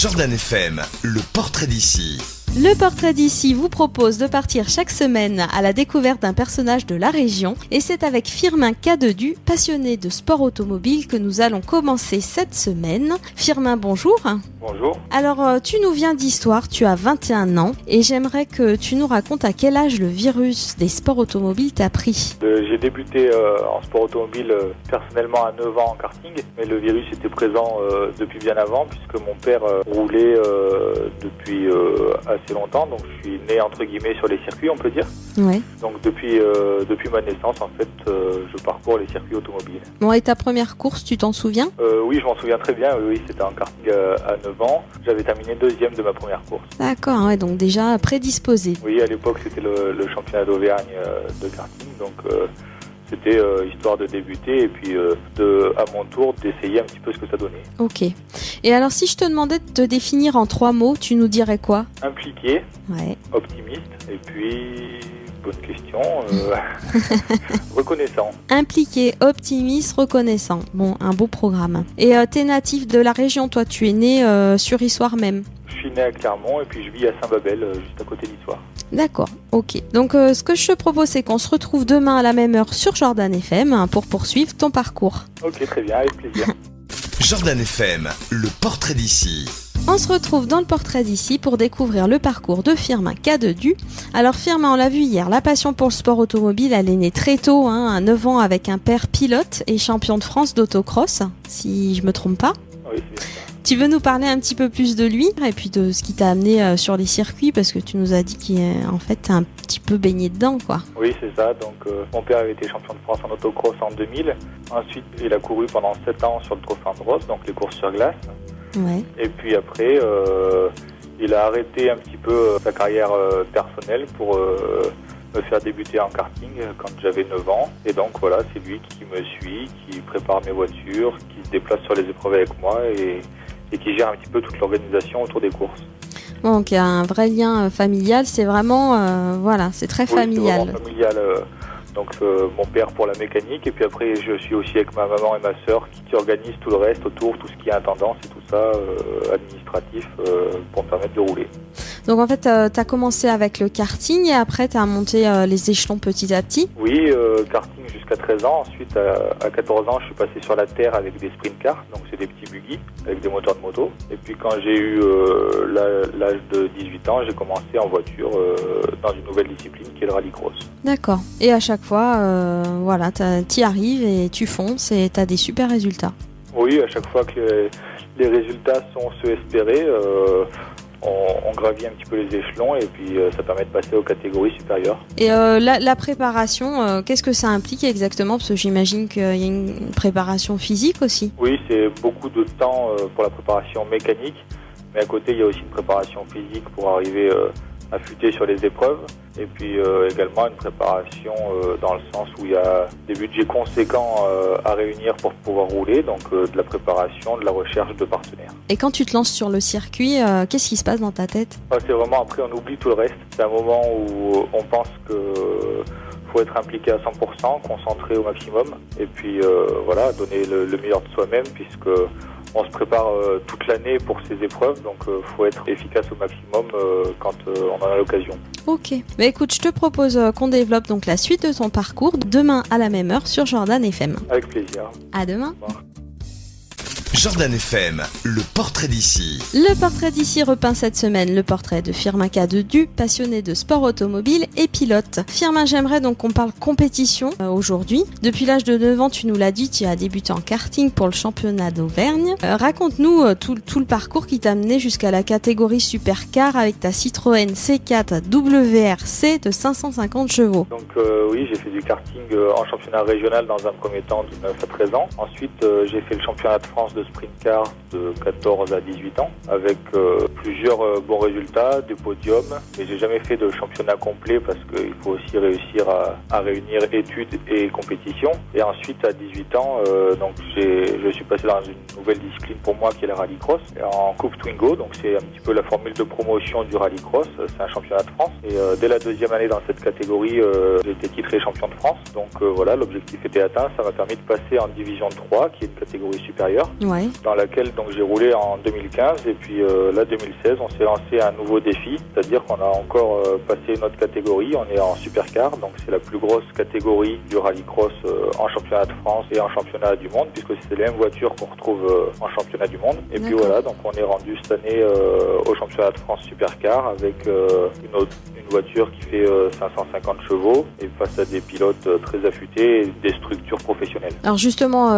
Jordan FM, le portrait d'ici. Le portrait d'ici vous propose de partir chaque semaine à la découverte d'un personnage de la région et c'est avec Firmin Cadedu, passionné de sport automobile, que nous allons commencer cette semaine. Firmin, bonjour. Bonjour. Alors, tu nous viens d'Histoire, tu as 21 ans et j'aimerais que tu nous racontes à quel âge le virus des sports automobiles t'a pris. J'ai débuté en sport automobile personnellement à 9 ans en karting, mais le virus était présent depuis bien avant puisque mon père roulait depuis assez longtemps, donc je suis né entre guillemets sur les circuits, on peut dire. Ouais. Donc depuis ma naissance, en fait, je parcours les circuits automobiles. Bon, et ta première course, tu t'en souviens ? Oui, je m'en souviens très bien, oui, c'était en karting à 9 ans. J'avais terminé deuxième de ma première course. D'accord, ouais, donc déjà prédisposé. Oui, à l'époque, c'était le championnat d'Auvergne de karting, donc c'était histoire de débuter et puis à mon tour d'essayer un petit peu ce que ça donnait. Ok. Et alors, si je te demandais de te définir en 3 mots, tu nous dirais quoi ? Impliqué, Ouais. optimiste et puis, bonne question, reconnaissant. Impliqué, optimiste, reconnaissant. Bon, un beau programme. Et t'es natif de la région, toi, tu es né sur Issoire même. Je suis né à Clermont et puis je vis à Saint-Babel, juste à côté d'Issoire. D'accord, ok. Donc ce que je te propose, c'est qu'on se retrouve demain à la même heure sur Jordan FM pour poursuivre ton parcours. Ok, très bien, avec plaisir. Jordan FM, le portrait d'ici. On se retrouve dans le portrait d'ici pour découvrir le parcours de Firmin Cadedu. Alors Firmin, on l'a vu hier, la passion pour le sport automobile, elle est née très tôt, à 9 ans, avec un père pilote et champion de France d'autocross, si je me trompe pas. Oui, c'est bien ça. Tu veux nous parler un petit peu plus de lui et puis de ce qui t'a amené sur les circuits, parce que tu nous as dit qu'en fait t'es un petit peu baigné dedans, quoi. Oui, c'est ça. Donc, mon père avait été champion de France en autocross en 2000. Ensuite, il a couru pendant 7 ans sur le Trophée Andros, donc les courses sur glace. Ouais. Et puis après, il a arrêté un petit peu sa carrière personnelle pour me faire débuter en karting quand j'avais 9 ans. Et donc voilà, c'est lui qui me suit, qui prépare mes voitures, qui se déplace sur les épreuves avec moi et qui gère un petit peu toute l'organisation autour des courses. Bon, donc il y a un vrai lien familial, c'est vraiment, voilà, c'est très familial. Oui, c'est vraiment familial. Donc mon père pour la mécanique et puis après je suis aussi avec ma maman et ma sœur qui organisent tout le reste autour, tout ce qui est intendance et tout ça, administratif, pour me permettre de rouler. Donc en fait, tu as commencé avec le karting et après tu as monté les échelons petit à petit. Oui, karting jusqu'à 13 ans. Ensuite, à 14 ans, je suis passé sur la terre avec des sprint cars, donc c'est des petits buggy avec des moteurs de moto. Et puis quand j'ai eu l'âge de 18 ans, j'ai commencé en voiture dans une nouvelle discipline qui est le rallycross. D'accord. Et à chaque fois, voilà, tu y arrives et tu fonces et tu as des super résultats. Oui, à chaque fois que les résultats sont ceux espérés, on gravit un petit peu les échelons et puis ça permet de passer aux catégories supérieures. Et la préparation, qu'est-ce que ça implique exactement ? Parce que j'imagine qu'il y a une préparation physique aussi. Oui, c'est beaucoup de temps pour la préparation mécanique, mais à côté il y a aussi une préparation physique pour arriver affûté sur les épreuves et puis également une préparation dans le sens où il y a des budgets conséquents à réunir pour pouvoir rouler, donc de la préparation, de la recherche de partenaires. Et quand tu te lances sur le circuit, qu'est-ce qui se passe dans ta tête ? C'est vraiment après on oublie tout le reste, c'est un moment où on pense que faut être impliqué à 100%, concentré au maximum et puis voilà, donner le meilleur de soi-même puisque on se prépare toute l'année pour ces épreuves, donc faut être efficace au maximum quand on en a l'occasion. Ok. Bah écoute, je te propose qu'on développe donc la suite de ton parcours demain à la même heure sur Jordan FM. Avec plaisir. À demain. Jordan FM, le portrait d'ici. Le portrait d'ici repeint cette semaine le portrait de Firmin Cadedu, passionné de sport automobile et pilote. Firmin, j'aimerais donc qu'on parle compétition aujourd'hui. Depuis l'âge de 9 ans, tu nous l'as dit, tu as débuté en karting pour le championnat d'Auvergne. Raconte-nous tout le parcours qui t'a mené jusqu'à la catégorie supercar avec ta Citroën C4 WRC de 550 chevaux. Donc oui, j'ai fait du karting en championnat régional dans un premier temps de 9 à 13 ans. Ensuite, j'ai fait le championnat de France de sprint car de 14 à 18 ans avec plusieurs bons résultats, des podiums, mais j'ai jamais fait de championnat complet parce qu'il faut aussi réussir à réunir études et compétition. Et ensuite à 18 ans, donc je suis passé dans une nouvelle discipline pour moi qui est le rallycross en Coupe Twingo, donc c'est un petit peu la formule de promotion du rallycross, c'est un championnat de France et dès la deuxième année dans cette catégorie j'ai été titré champion de France, donc voilà, l'objectif était atteint, ça m'a permis de passer en division 3 qui est une catégorie supérieure. Ouais. Ouais. dans laquelle donc j'ai roulé en 2015 et puis là 2016 on s'est lancé un nouveau défi, c'est-à-dire qu'on a encore passé une autre catégorie, on est en supercar, donc c'est la plus grosse catégorie du rallycross en championnat de France et en championnat du monde, puisque c'est les mêmes voitures qu'on retrouve en championnat du monde. Et puis voilà, donc on est rendu cette année au championnat de France supercar avec une voiture qui fait 550 chevaux et face à des pilotes très affûtés et des structures professionnelles. Alors justement,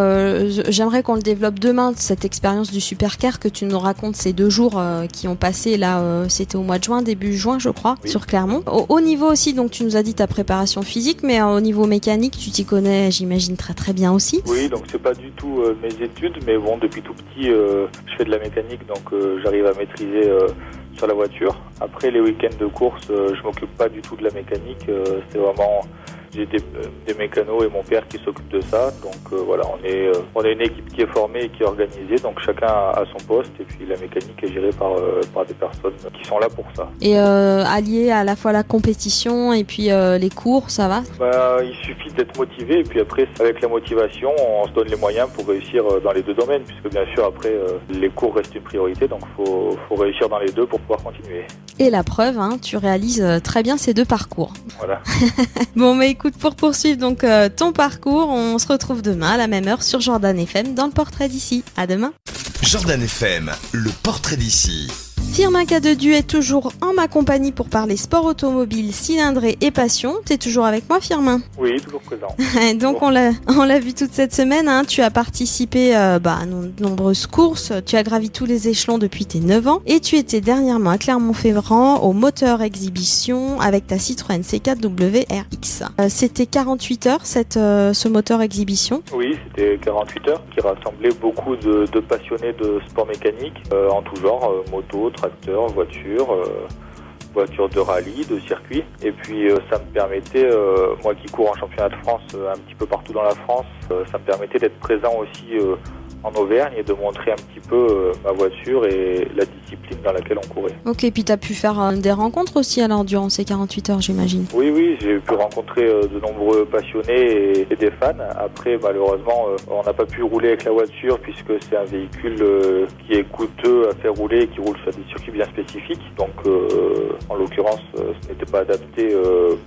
j'aimerais qu'on le développe demain, cette expérience du supercar, que tu nous racontes ces 2 jours qui ont passé là, c'était au mois de juin, début juin je crois, oui. Sur Clermont. Au niveau aussi, donc tu nous as dit ta préparation physique, mais au niveau mécanique, tu t'y connais j'imagine très très bien aussi. Oui, donc c'est pas du tout mes études, mais bon, depuis tout petit je fais de la mécanique, donc j'arrive à maîtriser sur la voiture. Après les week-ends de course, je m'occupe pas du tout de la mécanique, c'est vraiment... J'ai des mécanos et mon père qui s'occupent de ça, donc voilà, on est une équipe qui est formée et qui est organisée, donc chacun a son poste et puis la mécanique est gérée par des personnes qui sont là pour ça. Et allier à la fois la compétition et puis les cours, ça va ? Il suffit d'être motivé et puis après avec la motivation on se donne les moyens pour réussir dans les 2 domaines, puisque bien sûr après les cours restent une priorité, donc faut réussir dans les 2 pour pouvoir continuer. Et la preuve, hein, tu réalises très bien ces 2 parcours. Voilà. Bon, mais écoute, pour poursuivre donc ton parcours, on se retrouve demain à la même heure sur Jordan FM dans le portrait d'ici. À demain. Jordan FM, le portrait d'ici. Firmin K2Du est toujours en ma compagnie pour parler sport automobile, cylindrée et passion. T'es toujours avec moi, Firmin ? Oui, toujours présent. Donc on l'a vu toute cette semaine, hein. Tu as participé à de nombreuses courses, tu as gravi tous les échelons depuis tes 9 ans et tu étais dernièrement à Clermont-Ferrand au Moteur Exhibition avec ta Citroën C4 WRX. C'était 48 heures ce Moteur Exhibition ? Oui, c'était 48 heures qui rassemblait beaucoup de passionnés de sport mécanique en tout genre, moto, tracteur, voiture de rallye, de circuit. Et puis ça me permettait, moi qui cours en championnat de France un petit peu partout dans la France, ça me permettait d'être présent aussi en Auvergne et de montrer un petit peu ma voiture et la discipline dans laquelle on courait. Ok, puis tu as pu faire des rencontres aussi alors durant ces 48 heures, j'imagine. Oui, j'ai pu rencontrer de nombreux passionnés et des fans. Après, malheureusement, on n'a pas pu rouler avec la voiture puisque c'est un véhicule qui est coûteux à faire rouler et qui roule sur des circuits bien spécifiques. Donc, en l'occurrence, ce n'était pas adapté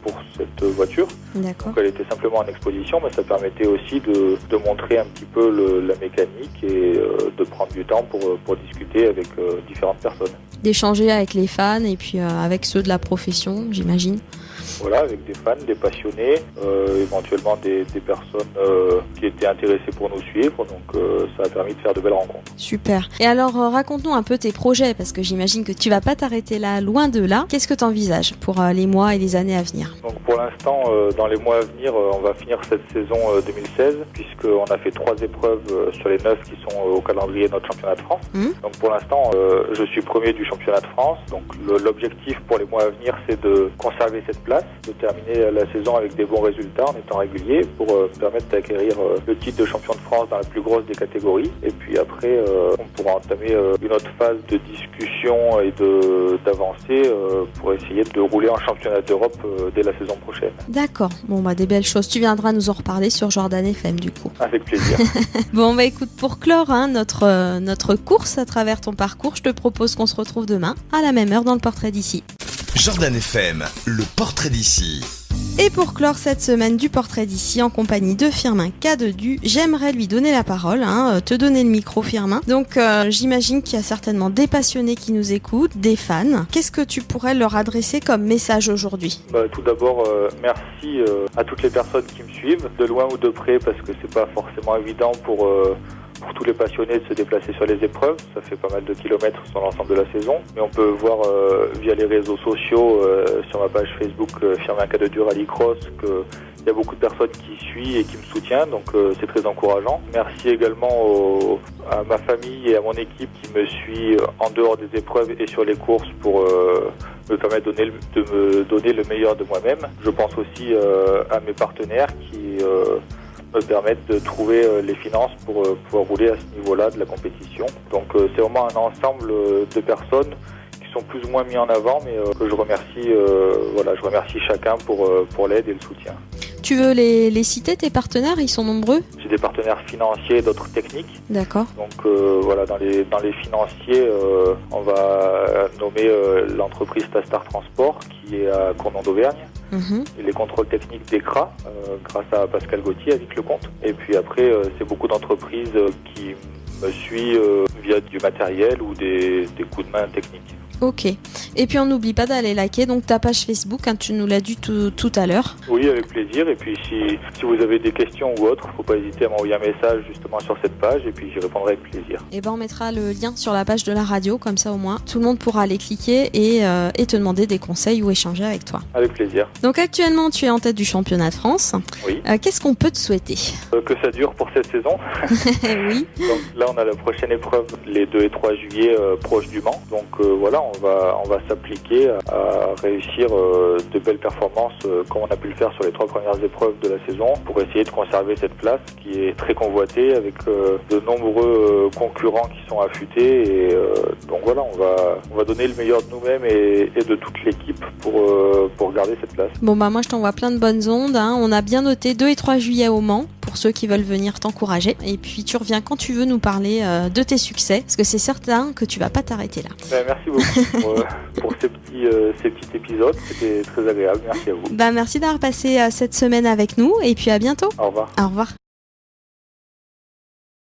pour cette voiture. D'accord. Donc, elle était simplement en exposition, mais ça permettait aussi de montrer un petit peu la mécanique et de prendre du temps pour discuter avec différentes personnes. D'échanger avec les fans et puis avec ceux de la profession, j'imagine. Voilà, avec des fans, des passionnés, éventuellement des personnes qui étaient intéressées pour nous suivre. Donc ça a permis de faire de belles rencontres. Super. Et alors raconte-nous un peu tes projets, parce que j'imagine que tu vas pas t'arrêter là, loin de là. Qu'est-ce que tu envisages pour les mois et les années à venir ? Donc pour l'instant, dans les mois à venir, on va finir cette saison 2016, puisqu'on a fait 3 épreuves sur les 9 qui sont au calendrier de notre championnat de France. Donc pour l'instant, je suis premier du championnat de France. Donc l'objectif pour les mois à venir, c'est de conserver cette place, de terminer la saison avec des bons résultats en étant régulier pour permettre d'acquérir le titre de champion de France dans la plus grosse des catégories. Et puis après, on pourra entamer une autre phase de discussion et d'avancer pour essayer de rouler en championnat d'Europe dès la saison prochaine. D'accord. Bon, des belles choses. Tu viendras nous en reparler sur Jordan FM du coup. Avec plaisir. Bon, écoute, pour clore notre course à travers ton parcours, je te propose qu'on se retrouve demain à la même heure dans le portrait d'ici. Jordan FM, le portrait d'ici. Et pour clore cette semaine du portrait d'ici en compagnie de Firmin K2Du, j'aimerais lui donner la parole, te donner le micro, Firmin. Donc j'imagine qu'il y a certainement des passionnés qui nous écoutent, des fans. Qu'est-ce que tu pourrais leur adresser comme message aujourd'hui ? Tout d'abord, merci à toutes les personnes qui me suivent, de loin ou de près, parce que c'est pas forcément évident pour tous les passionnés de se déplacer sur les épreuves. Ça fait pas mal de kilomètres sur l'ensemble de la saison. Mais on peut voir via les réseaux sociaux, sur ma page Facebook Firmin K2Du Rallycross, qu'il y a beaucoup de personnes qui suivent et qui me soutiennent. Donc c'est très encourageant. Merci également à ma famille et à mon équipe qui me suit en dehors des épreuves et sur les courses pour me permettre de me donner le meilleur de moi-même. Je pense aussi à mes partenaires qui me permettre de trouver les finances pour pouvoir rouler à ce niveau-là de la compétition. Donc c'est vraiment un ensemble de personnes qui sont plus ou moins mis en avant, mais que je remercie. Je remercie chacun pour l'aide et le soutien. Tu veux les citer, tes partenaires? Ils sont nombreux? J'ai des partenaires financiers et d'autres techniques. D'accord. Donc voilà, dans les financiers, on va nommer l'entreprise Tastar Transport qui est à Cournon d'Auvergne. Et les contrôles techniques d'ECRA, grâce à Pascal Gauthier avec le compte. Et puis après, c'est beaucoup d'entreprises qui me suivent via du matériel ou des coups de main techniques. Ok. Et puis on n'oublie pas d'aller liker donc ta page Facebook, hein, tu nous l'as dit tout à l'heure. Oui, avec plaisir. Et puis si vous avez des questions ou autres, faut pas hésiter à m'envoyer un message justement sur cette page et puis j'y répondrai avec plaisir. Et ben on mettra le lien sur la page de la radio, comme ça au moins tout le monde pourra aller cliquer et te demander des conseils ou échanger avec toi. Avec plaisir. Donc actuellement tu es en tête du championnat de France. Oui. Qu'est-ce qu'on peut te souhaiter? Que ça dure pour cette saison. Oui. Donc là on a la prochaine épreuve les 2 et 3 juillet proche du Mans. Donc voilà, on va s'appliquer à réussir de belles performances comme on a pu le faire sur les 3 premières épreuves de la saison pour essayer de conserver cette place qui est très convoitée avec de nombreux concurrents qui sont affûtés et donc voilà, on va donner le meilleur de nous-mêmes et de toute l'équipe pour garder cette place. Bon bah moi je t'envoie plein de bonnes ondes, hein. On a bien noté 2 et 3 juillet au Mans pour ceux qui veulent venir t'encourager et puis tu reviens quand tu veux nous parler de tes succès parce que c'est certain que tu vas pas t'arrêter là. Merci beaucoup pour ces petits épisodes, c'était très agréable, merci à vous. Bah merci d'avoir passé cette semaine avec nous et puis à bientôt. Au revoir. Au revoir.